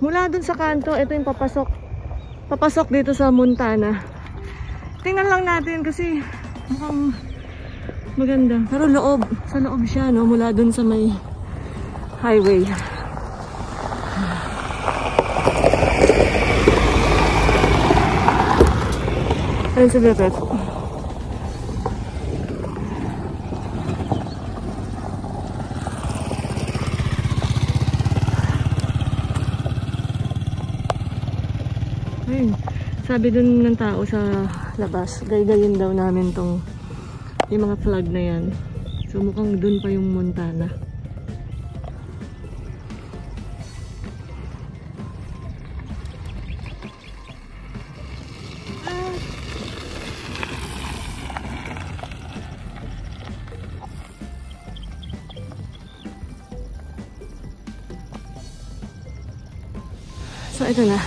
Mula dun sa kanto, ito yung papasok. Papasok dito sa Montana. Tingnan lang natin kasi mukhang maganda. Pero loob. Sa loob siya, no? Mula dun sa may highway. Ayun si Bepet. Ayun. Sabi dun ng tao sa labas, gaygayin daw namin tong yung mga flag na yan. So mukhang dun pa yung Montana. So ito na.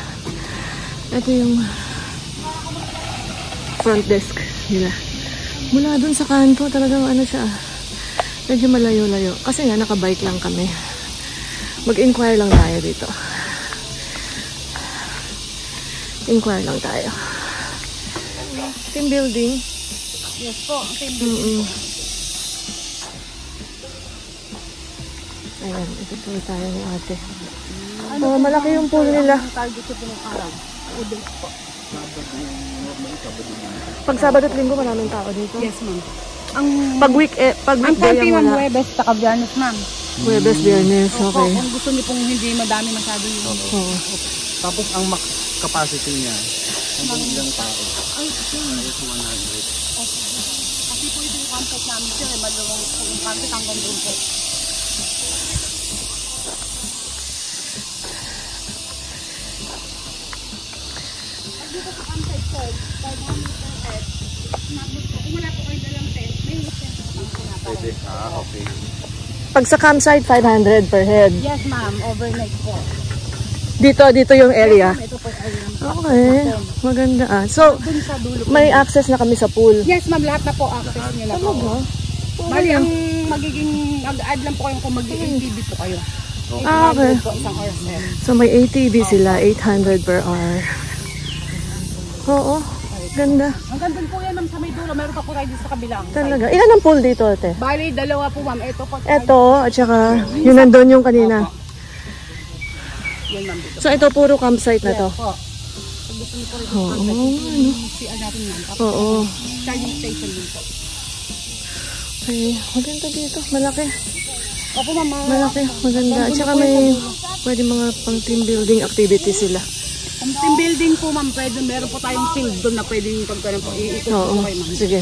Ito yung front desk nila. Mula dun sa kanto, talagang ano siya, medyo malayo-layo. Kasi nga, nakabike lang kami. Mag-inquire lang tayo dito. Inquire lang tayo. Team building. Yes po, team building. Ayan, ito po tayo ni ate. Oh, malaki yung pool nila. Target ko ng araw. Udol po. Pag Sabado at Linggo, maraming tao dito. Yes, ma'am. Pag weekday ang wala. Huwebes, saka Biyernes, ma'am. Huwebes, Biyernes, Opo, okay. kung gusto niyo pong hindi madami masyado yung... Oo. Tapos ang max capacity niya, hanggang ilang tao? Ay, okay. Ayos 100. Kasi po ito yung contact namin sir, madalawang yung contact hanggang doon po. Pag dito sa campsite sir, 500 per head. Kung wala po kayo dalang tent, may tent po kami Pwede. Okay. Pag sa campsite, 500 per head. Yes ma'am, overnight po. Dito yung area. Ito po yung area. Okay, maganda ah. So, Dun sa dulo po. may access na kami sa pool. Yes ma'am, lahat na po access nyo na po. Talaga? Bali, ang magiging, mag-add lang po kayo kung mag-ATV po kayo. Ah, okay. 800 po isang oras sir. So, may ATV sila, 800 per hour. Oo, ganda. Hanggang dun po yan ma'am sa may dulo, meron pa po tayo dito sa kabilang. Talaga. Ilan ang pool dito, ate? Bali, dalawa po ma'am. Ito po. Ito, at saka yun nandun yung kanina. Yan ma'am dito. So, ito puro campsite na to. Yes po. Kung gusto niyo po rin Oo, yung CR natin ma'am. Tapos, Oo. charging station din po. Okay, maganda dito. Malaki. Opo ma'am. Malaki, maganda. At saka may pwede mga pang team building activities sila. Ang team building po ma'am, pwede, meron po tayong field doon na pwede yung pagkaroon po. Iikot Oo, po kayo ma'am. sige.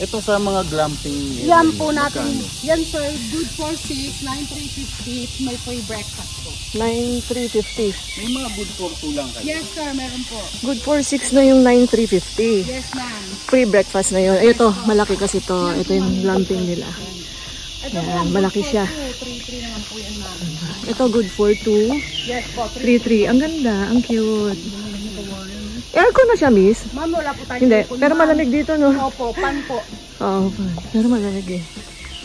Ito sa mga glamping. Yan po natin. Yan sir, good for 6, 9,350. May free breakfast po. 9,350. May mga good for 2 lang kayo. Yes sir, meron po. Good for 6 na yung 9,350. Yes ma'am. Free breakfast na yun. Ito, malaki kasi to. Ito yung glamping nila. Ito po, Yan, malaki siya. 3,3 naman po yan ma'am. Ito, good for 2. Yes po, 3,3. Ang ganda. Ang cute. Aircon na siya, miss? Ma'am, wala po tayo. Hindi. aircon, Pero ma'am. malamig dito, no? Opo, pan po. Oo, pero malamig eh.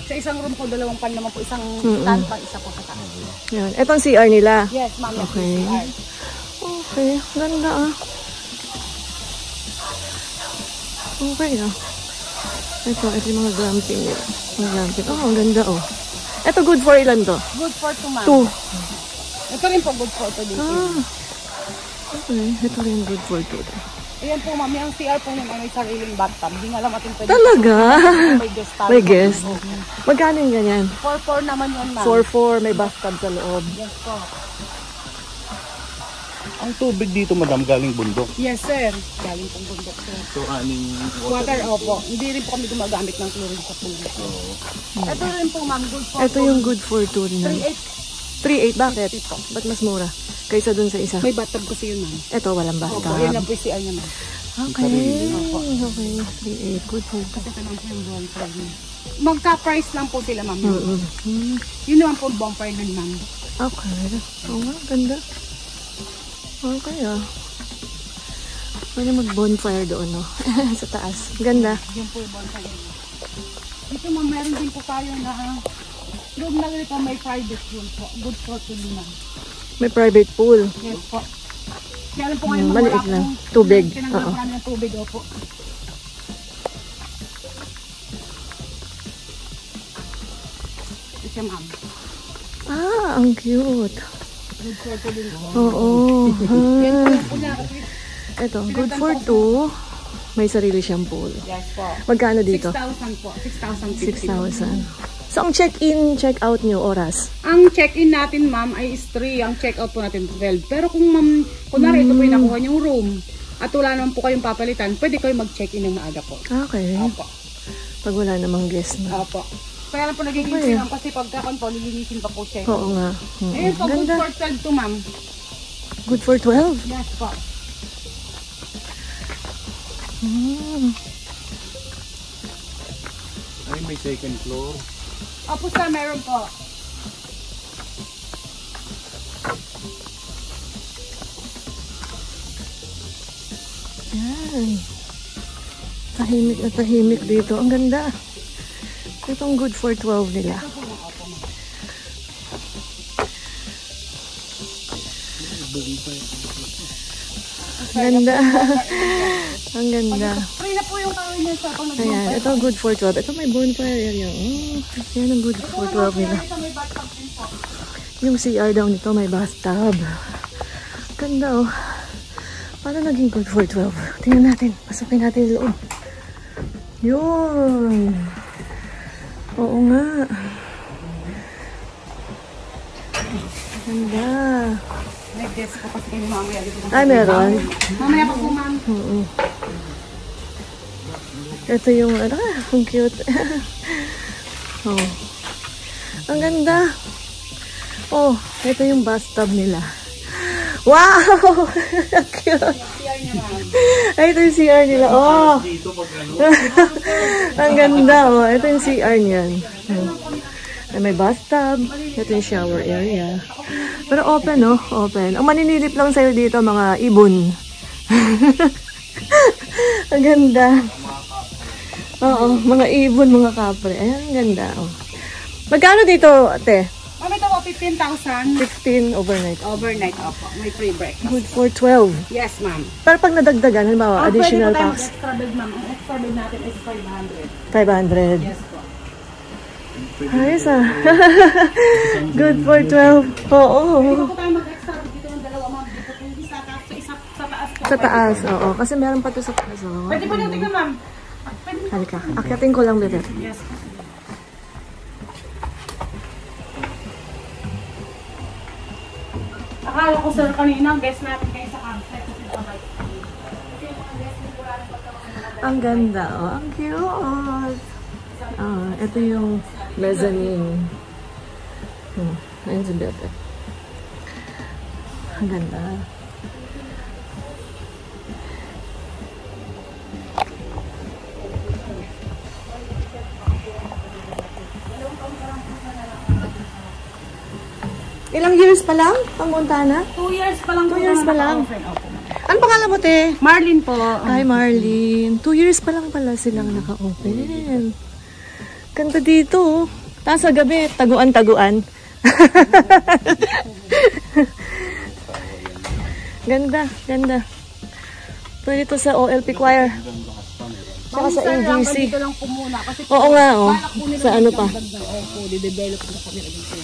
Sa isang room po, dalawang pan naman po. Isang Mm-mm. stand pa, isa po sa taas. Yan. Ito ang CR nila. Yes, ma'am. yes, Okay. CR. Okay. Ganda ah. Okay ah. Ito yung mga glamping nila. Mga glamping. Oh, ang ganda oh. Ito good for ilan to? Good for 2, ma'am. 2. Ito rin po, good for 2 din. Ah. Okay. Ito rin good for 2. Ayan po, ma'am. Yung CR po naman may sariling bathtub. Hindi nga lang natin pwede. Talaga? May guest tub. May guest. Magkano yung ganyan? 4-4 naman yun, ma'am. 4-4. May bathtub sa loob. Yes po. Ang tubig dito, madam, galing bundok. Yes, sir. Galing pong bundok, sir. So, aning Water, opo. Hindi rin po kami gumagamit ng chlorine sa pool. Ito rin po, ma'am. Good for Ito yung good for 2 na. 3,800. 3.8. Bakit? Ba't mas mura? Kaysa dun sa isa. May bathtub kasi yun, ma'am. Ito, walang Opo, bathtub. yan lang po yung CR niya, ma'am. Okay. Okay. 3.8. Good for 2. Kasi ito lang po yung bonfire niya. Magka-price lang po sila, ma'am. Yun naman po bonfire nun, ma'am. Okay. Oo nga, ganda. Okay ah. Pwede mag-bonfire doon, no? Sa taas. Ganda. Yan po yung bonfire niya. Dito, ma'am, meron din po tayo na room na ganito may private room po. Good for 2 ma'am. May private pool. Yes po. Kaya alam po ngayon Maliit lang. Tubig. Tinanggal po namin ng tubig, opo. Ito siya, ma'am. Ah, ang cute. Good for po din po. Oo. Ito, good for 2. May sarili siyang pool. Yes po. Magkano dito? 6,000 po. 6,050. 6,000. So, ang check-in, check-out nyo, oras? Ang check-in natin, ma'am, ay is 3. Ang check-out po natin 12. Pero kung, ma'am, kunwari ito po yung nakuha niyong room at wala naman po kayong papalitan, pwede kayo mag-check-in ng maaga po. Okay. Opo. Pag wala namang guest na. Opo. Kaya lang po nagiging Okay. ma'am, kasi pagkakon po, lilinisin pa po siya. Oo nga. Ayun po, good Ganda. for 12 to, ma'am. Good for 12? Yes po. Ay, may second floor. Opo, sir, meron po. Yan. Tahimik na tahimik dito. Ang ganda. Itong good for 12 nila. Ganda. Ang ganda. Free na po yung kawin niya sa pang Ayan, ito good for 12. Ito may bonfire area. Oh, yan ang good for 12 nila. Ito may bathtub din po. Yung CR daw nito may bathtub. Ganda oh. Paano naging good for 12? Tingnan natin. Pasukin natin yung loob. Yun. Oo nga. Ganda. May guest po kasi kayo mamaya. Ay, meron. Mamaya pa po, ma'am. Oo. Ito yung, ang cute. Oh. Ang ganda. Oh, ito yung bathtub nila. Wow! Ang cute. CR niya, ma'am. Ay, ito yung CR nila. Oh! Ang ganda, oh. Ito yung CR niyan. Ay, may bathtub. Ito yung shower area. Pero open, oh. Open. Ang maninilip lang sa'yo dito, mga ibon. Ang ganda. Oo, mga ibon, mga kapre. Ayan, ang ganda, oh. Magkano dito, ate? Ma'am, ito po, 15,000. 16 overnight. Overnight, opo. May free breakfast. Good for 12. Yes, ma'am. Pero pag nadagdagan, halimbawa, additional pwede po tayo tax, mag-extra bed, ma'am. Ang extra bed natin is 500. 500. Yes po. Ayos ah. Good for 12. Oo. Pwede po tayo mag-extra bed dito ng dalawa, ma'am. Dito po yung isa taas, sa taas po. Sa taas, oo. Kasi meron pa to sa taas. Oo. Pwede po nyo tignan, ma'am. Pwede po. Halika. Akyatin ko lang, bebe. Yes po. Akala ko, sir, kanina, guest natin kayo sa campsite. Ang ganda, oh. Ang cute. Ah, ito yung mezzanine. Ayun si bebe. Ang ganda. Ilang years pa lang ang Montana? 2 years pa lang. 2 years pa lang. Opo. Ano pangalan mo, te? Marlene po. Hi, Marlene. 2 years pa lang pala silang naka-open. Ganda dito, oh. Tapos sa gabi, taguan-taguan. Ganda, ganda. Pwede to sa OLP Choir. Saka sa AGC. Dito lang po muna. Kasi Oo nga, oh. Sa ano pa? Opo, di-develop na po nila dito.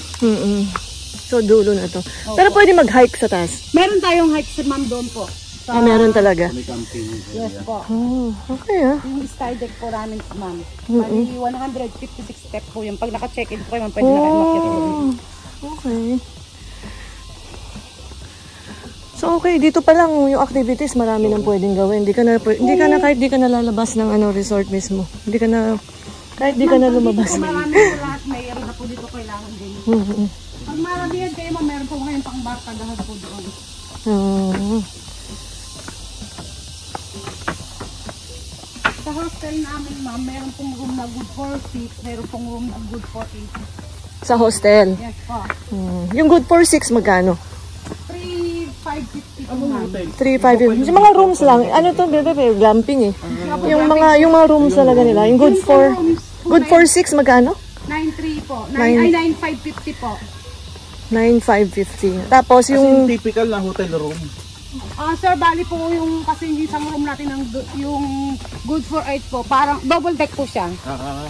So, dulo na to. Pero pwede mag-hike sa taas. Meron tayong hike si ma'am doon po. Ah, meron talaga. May camping. Yes po. Oh, okay ah. Yung sky deck po namin, ma'am. Bali, 156 step po yung pag naka-check-in po kayo, ma'am, pwede na kayo makita po. Okay. So, okay. Dito pa lang yung activities, marami nang pwedeng gawin. Hindi ka na kahit di ka na lalabas ng resort mismo. Hindi ka na, kahit di ka na lumabas. Dito marami po lahat, mayroon na po dito kailangan din. Pag maramihan kayo, ma'am, meron po ngayon pang barkadahan po doon. Oh. Sa hostel namin, ma'am, meron pong room na good for 6, meron pong room na good for 8. Sa hostel. Yes po. Yung good for 6 magkano? 3,550 po, ma'am. 3-5. Yung mga rooms lang. Ano to, bebe, glamping eh. Yung mga rooms talaga nila. Yung good for 6 magkano? 9,300 po. Ay, 9,550 po. 9,550. Tapos Kasi yung... typical na hotel room. Sir, bali po yung kasi yung isang room natin yung good for 8 po. Parang double deck po siya.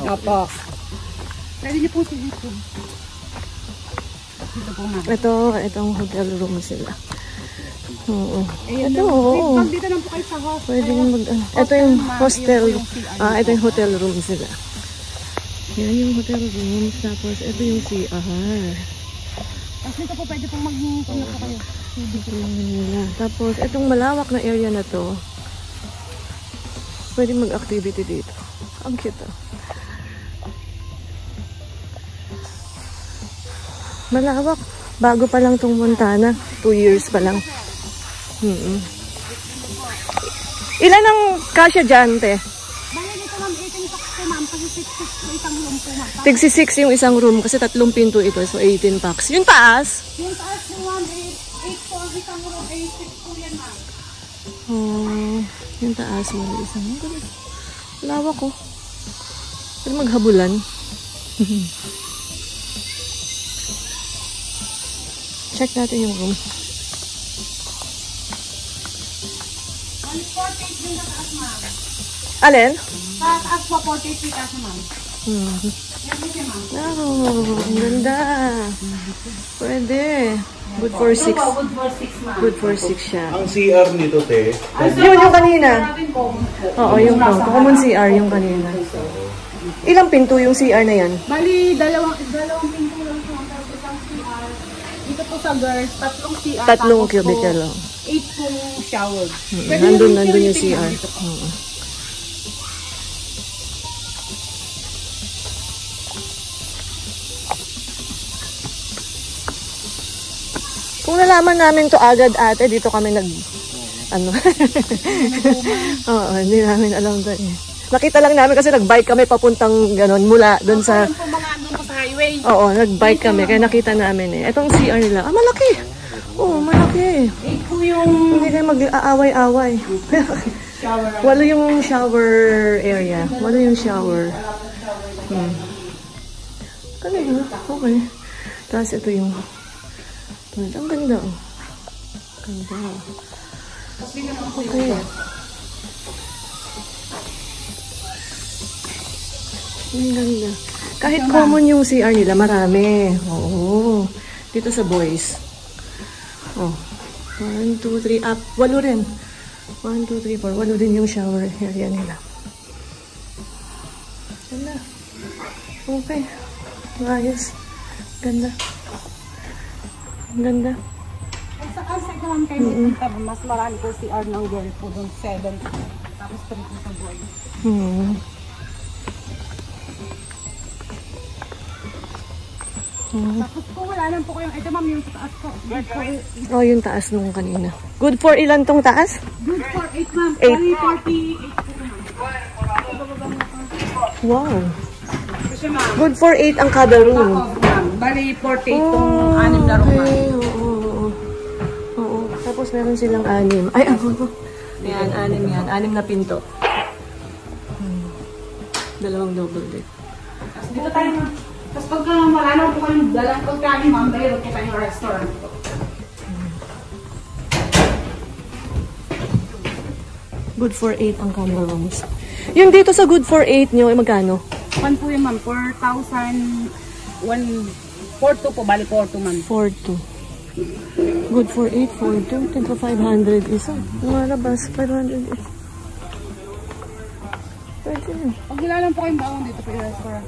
Opo. Pwede niyo po sa YouTube. Dito po ma'am. Itong hotel room sila. Oo. Ayan Ito, na. oo. Pag dito lang po kayo sa hostel. Pwede mag... ito yung hostel. Yun po yung CR. Ito yung hotel room sila. Yan yung hotel room. Tapos ito yung CR. Tapos dito po pwede pong mag-hinto na po kayo. Tapos itong malawak na area na to, pwede mag-activity dito. Ang cute ah. Malawak. Bago pa lang tong Montana. 2 years pa lang. Ilan ang kasya dyan, te? Bali dito ma'am, 18 packs po ma'am. Kasi 6 po isang room po ma'am. Tigsi 6 yung isang room kasi 3 pinto ito. So 18 packs. Yung taas? Yung taas po ma'am, 8 po ang isang room. 6 po yan ma'am. Yung taas mo na isang. Lawak ko. Pwede maghabulan. Check natin yung room. 48 yung taas ma'am. Alin? Sa taas po, 48 feet taas ma'am. Yan po siya ma'am. Ang ganda. Pwede. Good for 6. Good for 6 ma'am. Good for 6 siya. Ang CR nito, te. Yun yung kanina. Oo, yung common CR yung kanina. Ilang pinto yung CR na yan? Bali, dalawang pinto lang po. Tapos isang CR. Dito po sa girls, 3 CR. 3 cubicle lang. 8 pong shower. Nandun yung CR. Kung nalaman namin to agad ate, dito kami Oo, hindi namin alam to eh. Nakita lang namin kasi nag-bike kami papuntang ganon mula doon sa... Yung po mga doon po sa highway. Oo, nag-bike kami kaya nakita namin eh. Itong CR nila, malaki! Oo, malaki. 8 po yung Hindi kayo mag-aaway-away. shower. Walo yung shower area. Walo yung shower. Kanina, okay. Tapos ito yung... Ang ganda. Ganda. Okay. Ang ganda. Kahit common yung CR nila, marami. Oo. Dito sa boys. Oh. 1, 2, 3, up. 8 rin. 1, 2, 3, 4. 8 din yung shower area nila. Ganda. Okay. Ayos. Ganda. Ang ganda. Sa outside naman kayo pupunta, mas marami po CR ng girl po doon. 7. Tapos 3 po sa boy. Tapos po wala lang po kayong, ito ma'am yung taas po. Good for 8. Oh, yung taas nung kanina. Good for ilan tong taas? Good for 8 ma'am. 8. 48 po ma'am. Wow. Kasi ma'am. Good for 8 ang kada room. Bali 48 tong 6 na room ma'am. Oo. Tapos meron silang 6. Ay, ako. Ayan, 6 yan. 6 na pinto. Dalawang double deck. Dito tayo ma'am. Tapos pagka wala naman po kayong dalang pagkain ma'am, mayroon po tayong restaurant po. Good for 8 ang camera rooms. Yung dito sa good for 8 nyo, magkano? Pan po yun ma'am, 4,000, 4,2 po, bali 4,2 ma'am. 4,2. Good for 8, 4,2. Tigpa 500 isa. Lumalabas, 500 isa. Pwede yun. Pag wala lang po kayong bawang dito po yung restaurant.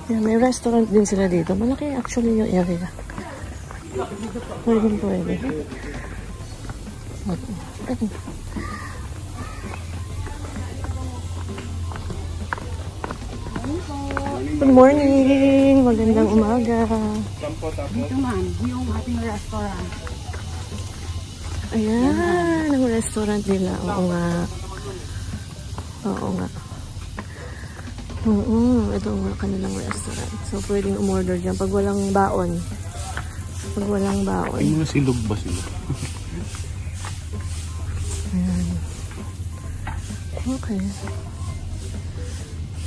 Yeah, may restaurant din sila dito. Malaki actually yung area. Pwede. Good morning! Magandang umaga. Dito ma'am, yung ating restaurant. Ayan, ang restaurant nila. Oo nga. Ito ang kanilang restaurant. So, pwedeng umorder dyan pag walang baon. May mga silog ba sila? Ayan. Okay.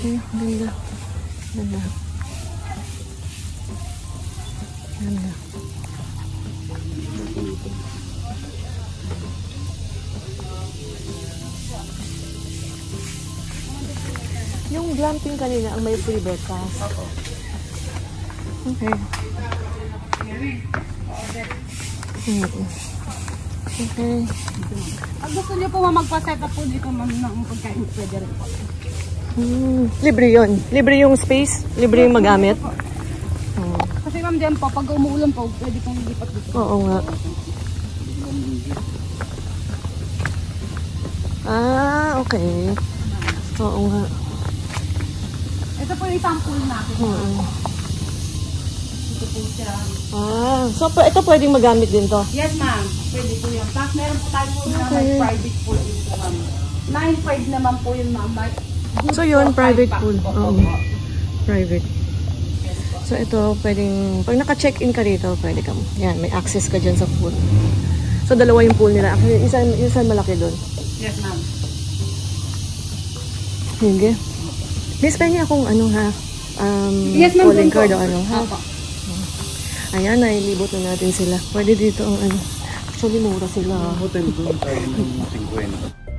Okay, ganda. Ganda. Ganda. Yung glamping kanina ang may free breakfast. Okay. Okay. Pag gusto niyo po magpa-set up po dito ma'am ng pagkain, pwede rin po. Libre yun. Libre yung space. Libre yung magamit. Kasi ma'am diyan po, pag umuulan po, pwede kong lipat dito. Oo nga. Ah, okay. Oo nga. Ito po yung sample natin. Oo. Ito po siya. Ah, so ito pwedeng magamit din to. Yes ma'am, pwede po yan. Tapos meron po tayo po na Okay. private pool dito ma'am. 9.5 naman po yun ma'am. So yun, private pool. Oo. Oo. Private. So ito, pwedeng, pag naka-check-in ka dito, pwede ka, yan, may access ka dyan sa pool. So dalawa yung pool nila. Actually, isa malaki doon. Yes ma'am. Sige. Miss, pengi akong ano ha, Yes ma'am. calling doon po. card o ano ha. Opo. Ayan, nailibot na natin sila. Pwede dito ang ano. Actually, mura sila. Hotel doon tayo ng 50.